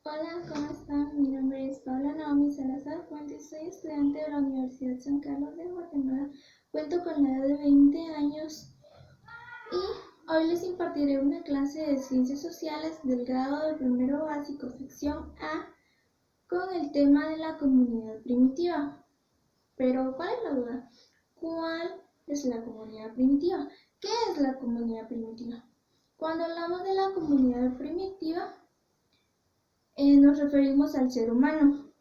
Hola, ¿cómo están? Mi nombre es Paula Naomi Salazar Fuentes, soy estudiante de la Universidad San Carlos de Guatemala, cuento con la edad de 20 años y hoy les impartiré una clase de Ciencias Sociales del grado de primero básico, sección A, con el tema de la comunidad primitiva. Pero, ¿cuál es la duda? ¿Cuál es la comunidad primitiva? ¿Qué es la comunidad primitiva? Cuando hablamos de la comunidad primitiva, nos referimos al ser humano.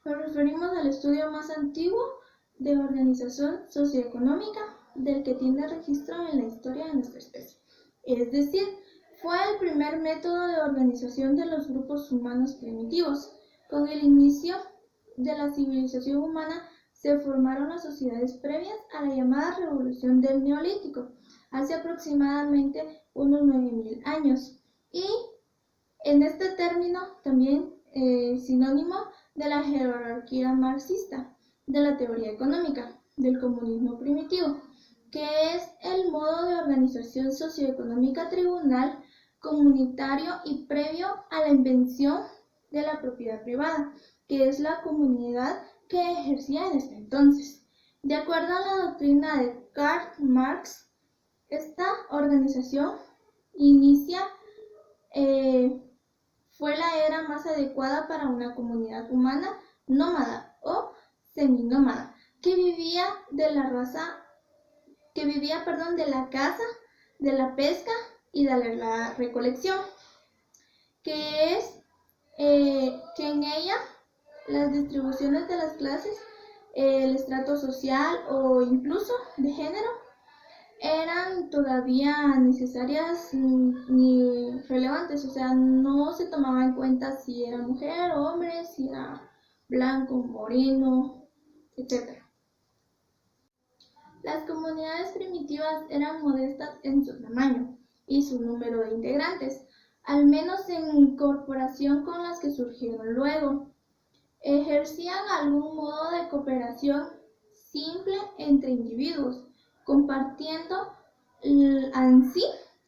Nos referimos al estudio más antiguo de organización socioeconómica del que tiene registro en la historia de nuestra especie. Es decir, fue el primer método de organización de los grupos humanos primitivos. Con el inicio de la civilización humana se formaron las sociedades previas a la llamada revolución del Neolítico, hace aproximadamente unos 9.000 años. Y en este término también sinónimo de la jerarquía marxista, de la teoría económica, del comunismo primitivo, que es el modo de organización socioeconómica tribunal, comunitario y previo a la invención de la propiedad privada, que es la comunidad que ejercía en este entonces. De acuerdo a la doctrina de Karl Marx, esta organización inicia fue la era más adecuada para una comunidad humana nómada o seminómada que vivía de la caza, de la pesca y de la recolección, que es que en ella las distribuciones de las clases, el estrato social o incluso de género eran todavía necesarias ni relevantes, o sea, no se tomaba en cuenta si era mujer o hombre, si era blanco, moreno, etc. Las comunidades primitivas eran modestas en su tamaño y su número de integrantes, al menos en comparación con las que surgieron luego. Ejercían algún modo de cooperación simple entre individuos, compartiendo en sí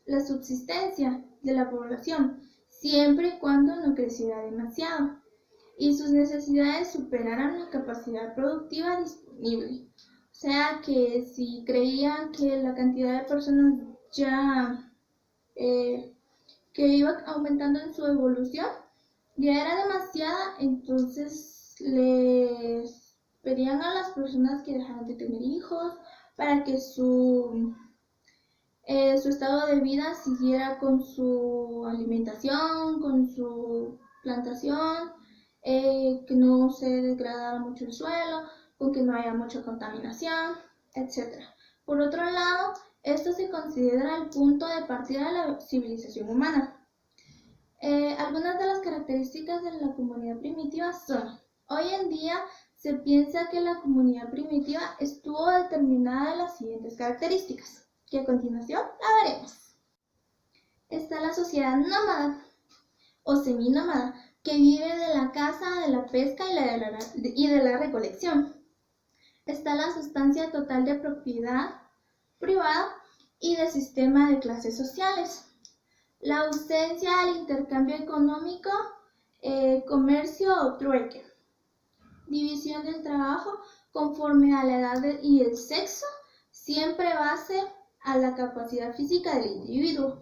la subsistencia de la población, siempre y cuando no creciera demasiado y sus necesidades superaran la capacidad productiva disponible. O sea que si creían que la cantidad de personas ya que iba aumentando en su evolución ya era demasiada, entonces les pedían a las personas que dejaran de tener hijos para que su estado de vida siguiera con su alimentación, con su plantación, que no se degradara mucho el suelo, con que no haya mucha contaminación, etc. Por otro lado, esto se considera el punto de partida de la civilización humana. Algunas de las características de la comunidad primitiva son: hoy en día se piensa que la comunidad primitiva estuvo determinada de las siguientes características, que a continuación la veremos. Está la sociedad nómada o seminómada, que vive de la caza, de la pesca y de la recolección. Está la sustancia total de propiedad privada y de sistema de clases sociales. La ausencia del intercambio económico, comercio o trueque. División del trabajo conforme a la edad y el sexo, siempre base a la capacidad física del individuo.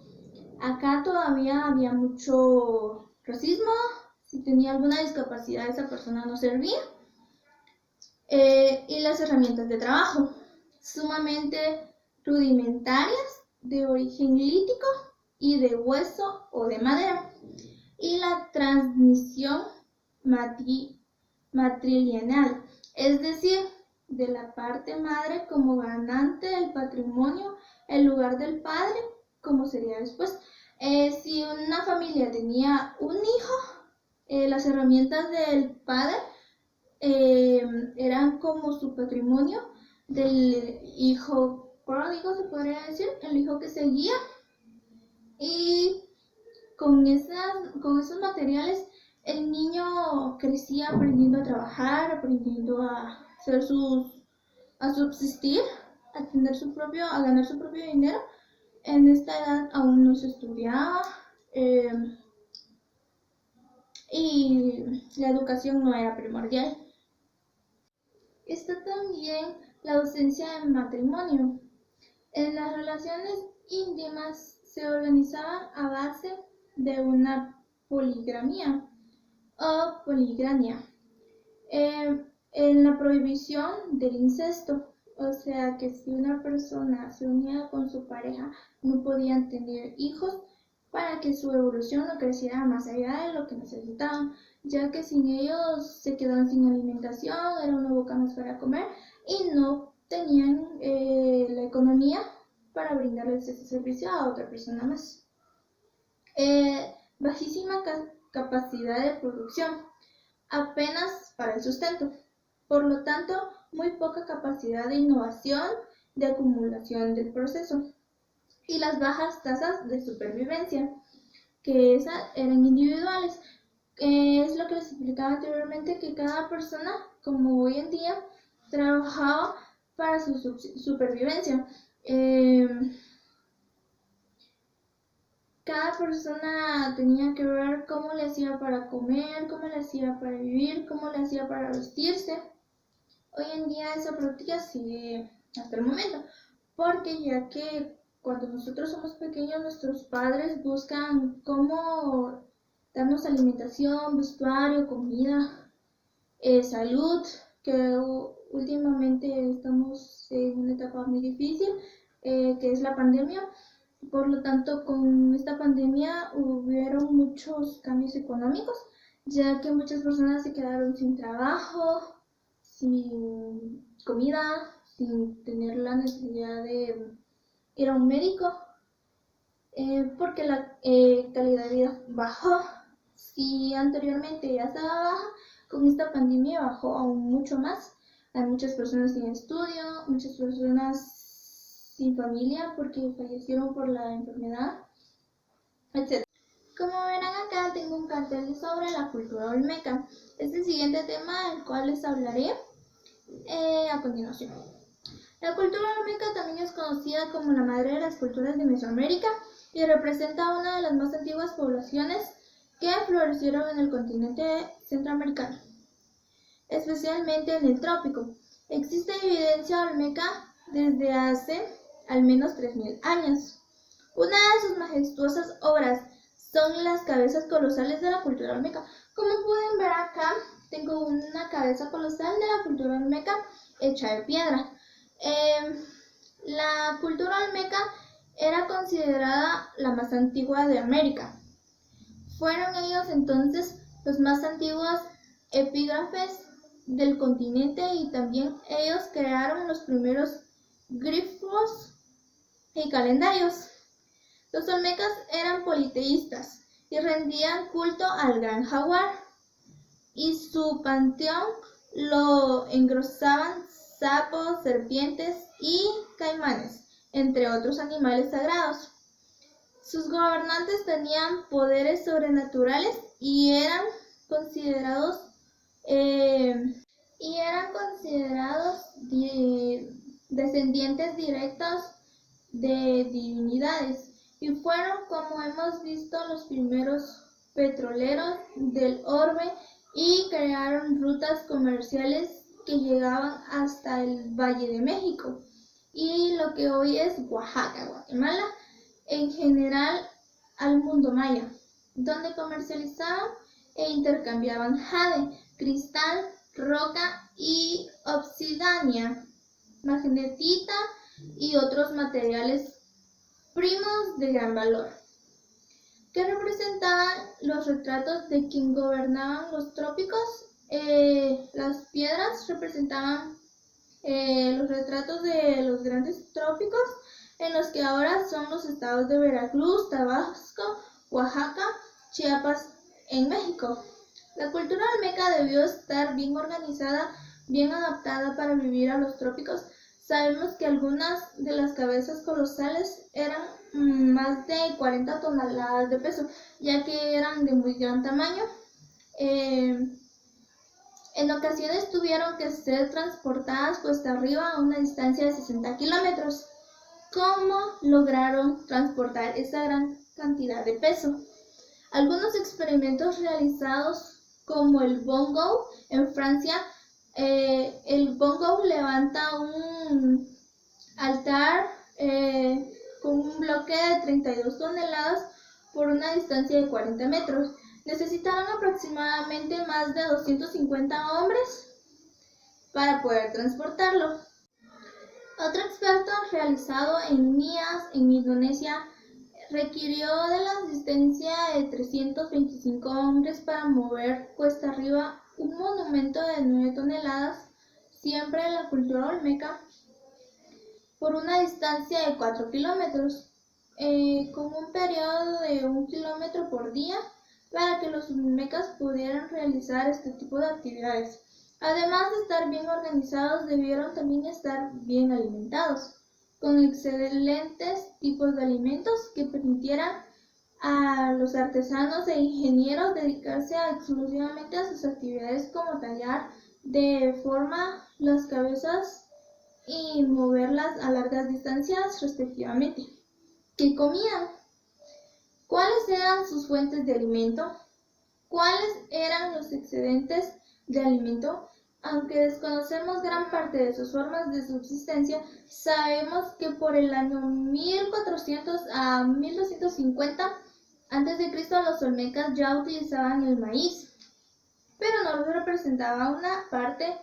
Acá todavía había mucho racismo, si tenía alguna discapacidad esa persona no servía. Y las herramientas de trabajo, sumamente rudimentarias, de origen lítico y de hueso o de madera. Y la transmisión matrilineal, es decir, de la parte madre como ganante del patrimonio en lugar del padre, como sería después. Si una familia tenía un hijo, las herramientas del padre eran como su patrimonio del hijo pródigo, se podría decir, el hijo que seguía. Y con esos materiales el niño crecía aprendiendo a trabajar, aprendiendo a subsistir, a ganar su propio dinero. En esta edad aún no se estudiaba, la educación no era primordial. Está también la ausencia de matrimonio. En las relaciones íntimas se organizaban a base de una poligamia o poligamia. En la prohibición del incesto, o sea que si una persona se unía con su pareja no podían tener hijos para que su evolución no creciera más allá de lo que necesitaban, ya que sin ellos se quedaban sin alimentación, era una boca más para comer y no tenían la economía para brindarles ese servicio a otra persona más. Bajísima capacidad de producción, apenas para el sustento. Por lo tanto, muy poca capacidad de innovación, de acumulación del proceso. Y las bajas tasas de supervivencia, que esas eran individuales. Es lo que les explicaba anteriormente, que cada persona, como hoy en día, trabajaba para su supervivencia. Cada persona tenía que ver cómo le hacía para comer, cómo le hacía para vivir, cómo le hacía para vestirse. Hoy en día esa práctica sigue hasta el momento, porque ya que cuando nosotros somos pequeños, nuestros padres buscan cómo darnos alimentación, vestuario, comida, salud, que últimamente estamos en una etapa muy difícil, que es la pandemia. Por lo tanto, con esta pandemia hubieron muchos cambios económicos, ya que muchas personas se quedaron sin trabajo, sin comida, sin tener la necesidad de ir a un médico, porque la calidad de vida bajó. Si anteriormente ya estaba baja, con esta pandemia bajó aún mucho más. Hay muchas personas sin estudio, muchas personas sin familia porque fallecieron por la enfermedad, etc. Como verán acá tengo un cartel sobre la cultura olmeca. Es el siguiente tema del cual les hablaré a continuación. La cultura olmeca también es conocida como la madre de las culturas de Mesoamérica y representa una de las más antiguas poblaciones que florecieron en el continente centroamericano, especialmente en el trópico. Existe evidencia olmeca desde hace al menos 3000 años. Una de sus majestuosas obras son las cabezas colosales de la cultura olmeca. Como pueden ver acá, tengo una cabeza colosal de la cultura olmeca hecha de piedra. La cultura olmeca era considerada la más antigua de América. Fueron ellos entonces los más antiguos epígrafes del continente y también ellos crearon los primeros glifos y calendarios. Los olmecas eran politeístas y rendían culto al gran jaguar, y su panteón lo engrosaban sapos, serpientes y caimanes, entre otros animales sagrados. Sus gobernantes tenían poderes sobrenaturales y eran considerados descendientes directos de divinidades, y fueron, como hemos visto, los primeros petroleros del orbe y crearon rutas comerciales que llegaban hasta el Valle de México y lo que hoy es Oaxaca, Guatemala, en general al mundo maya, donde comercializaban e intercambiaban jade, cristal, roca y obsidiana, magnetita y otros materiales primos de gran valor, que representaban los retratos de quien gobernaban los trópicos. Las piedras representaban los retratos de los grandes trópicos en los que ahora son los estados de Veracruz, Tabasco, Oaxaca, Chiapas en México. La cultura olmeca debió estar bien organizada, bien adaptada para vivir a los trópicos. Sabemos que algunas de las cabezas colosales eran más de 40 toneladas de peso, ya que eran de muy gran tamaño. En ocasiones tuvieron que ser transportadas cuesta arriba a una distancia de 60 kilómetros. ¿Cómo lograron transportar esa gran cantidad de peso? Algunos experimentos realizados como el bongo. En Francia, el bongo levanta un altar con un bloque de 32 toneladas por una distancia de 40 metros. Necesitaron aproximadamente más de 250 hombres para poder transportarlo. Otro experto realizado en Nias, en Indonesia, requirió de la asistencia de 325 hombres para mover cuesta arriba un monumento de 9 toneladas, siempre en la cultura olmeca, por una distancia de 4 kilómetros, con un periodo de 1 kilómetro por día, para que los olmecas pudieran realizar este tipo de actividades. Además de estar bien organizados, debieron también estar bien alimentados, con excelentes tipos de alimentos que permitieran a los artesanos e ingenieros dedicarse exclusivamente a sus actividades como tallar de forma las cabezas y moverlas a largas distancias respectivamente. ¿Qué comían? ¿Cuáles eran sus fuentes de alimento? ¿Cuáles eran los excedentes de alimento? Aunque desconocemos gran parte de sus formas de subsistencia, sabemos que por el año 1400 a 1250 a.C. los olmecas ya utilizaban el maíz, pero no representaba una parte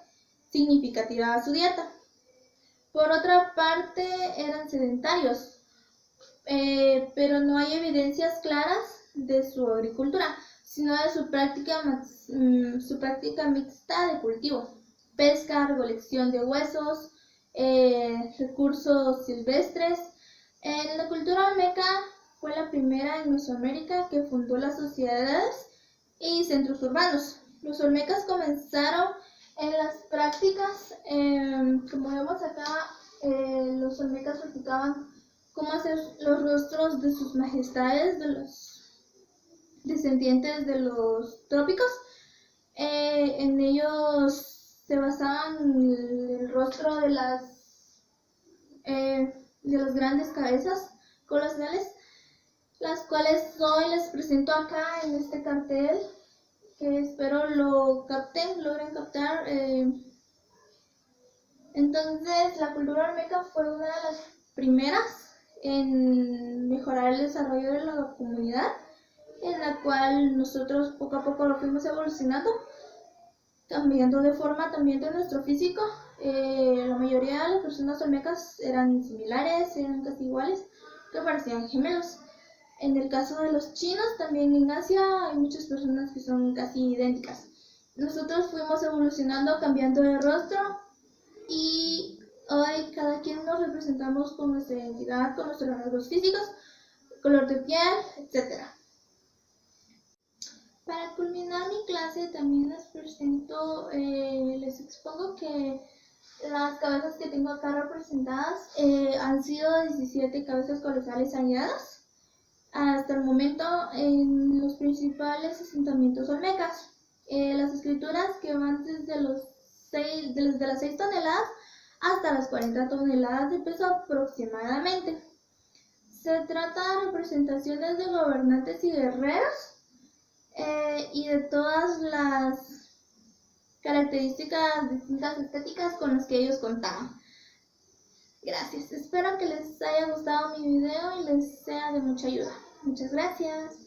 significativa de su dieta. Por otra parte, eran sedentarios, pero no hay evidencias claras de su agricultura, sino de su práctica mixta de cultivo, pesca, recolección de huesos, recursos silvestres. La cultura olmeca fue la primera en Mesoamérica que fundó las sociedades y centros urbanos. Los olmecas comenzaron en las prácticas, como vemos acá, los olmecas practicaban cómo hacer los rostros de sus majestades, de los descendientes de los trópicos. En ellos se basaban el rostro de las grandes cabezas colosales, las cuales hoy les presento acá en este cartel, que espero logren captar. Entonces, la cultura olmeca fue una de las primeras en mejorar el desarrollo de la comunidad, en la cual nosotros poco a poco lo fuimos evolucionando, cambiando de forma también de nuestro físico. La mayoría de las personas olmecas eran similares, eran casi iguales, que parecían gemelos. En el caso de los chinos, también en Asia hay muchas personas que son casi idénticas. Nosotros fuimos evolucionando, cambiando de rostro, y hoy cada quien nos representamos con nuestra identidad, con nuestros rasgos físicos, color de piel, etc. Para culminar mi clase también les expongo que las cabezas que tengo acá representadas han sido 17 cabezas colosales halladas hasta el momento en los principales asentamientos olmecas. Las escrituras que van desde las 6 toneladas hasta las 40 toneladas de peso aproximadamente. Se trata de representaciones de gobernantes y guerreros, y de todas las características distintas estéticas con las que ellos contaban. Gracias, espero que les haya gustado mi video y les sea de mucha ayuda. Muchas gracias.